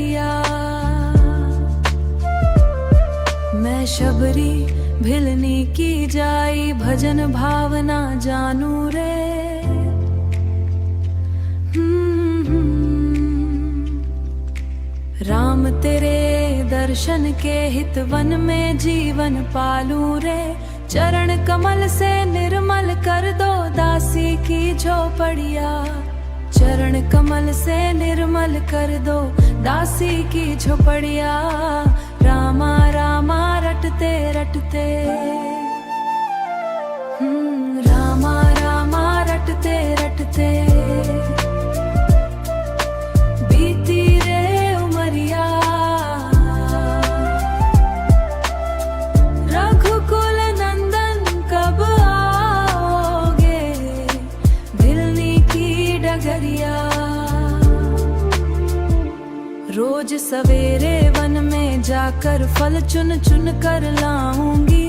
डगरिया। मैं शबरी भिलनी की जाई, भजन भावना जानू रे। राम तेरे दर्शन के हित वन में जीवन पालू रे। चरण कमल से निर्मल कर दो दासी की झोपड़िया। चरण कमल से निर्मल कर दो दासी की झोपड़िया। रामा रामा रटते रटते, रामा रामा रटते रटते बीती रे उमरिया। रघुकुल नंदन कब आओगे, भिलनी की डगरिया। रोज सवेरे वन में जाकर फल चुन चुन कर लाऊंगी।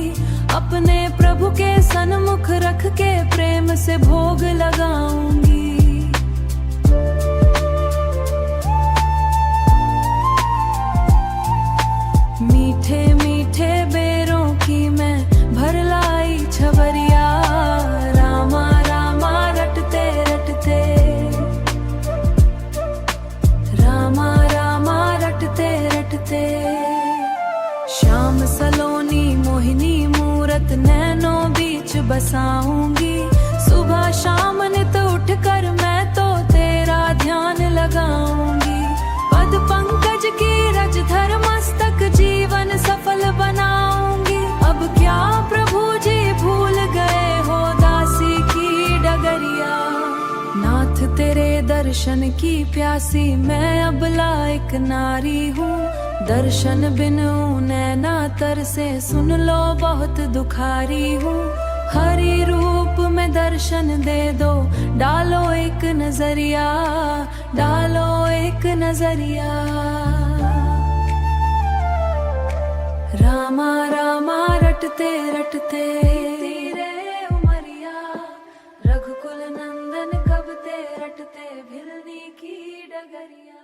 अपने प्रभु के सन्मुख रख के प्रेम से भोग लगाऊंगी। मीठे मीठे बेरों की मैं भर लाई छबरिया। रामा रामा रटते रटते, रामा रामा रटते रटते। श्याम सलोनी मोहिनी मूरत नैनों बीच बसाऊंगी। सुबह शाम नित उठ कर मैं तो तेरा ध्यान लगाऊंगी। पद पंकज की रज धर मस्तक जीवन सफल बनाऊंगी। अब क्या प्रभु जी भूल गए हो दासी की डगरिया। नाथ तेरे दर्शन की प्यासी मैं अबला एक नारी हूँ। दर्शन बिन नैना तर से सुन लो बहुत दुखारी हूँ। हरि रूप में दर्शन दे दो, डालो एक नजरिया, डालो एक नजरिया। रामा रामा रटते रटते तेरे उमरिया। रघुकुल नंदन कब ते रटते भिलनी की डगरिया।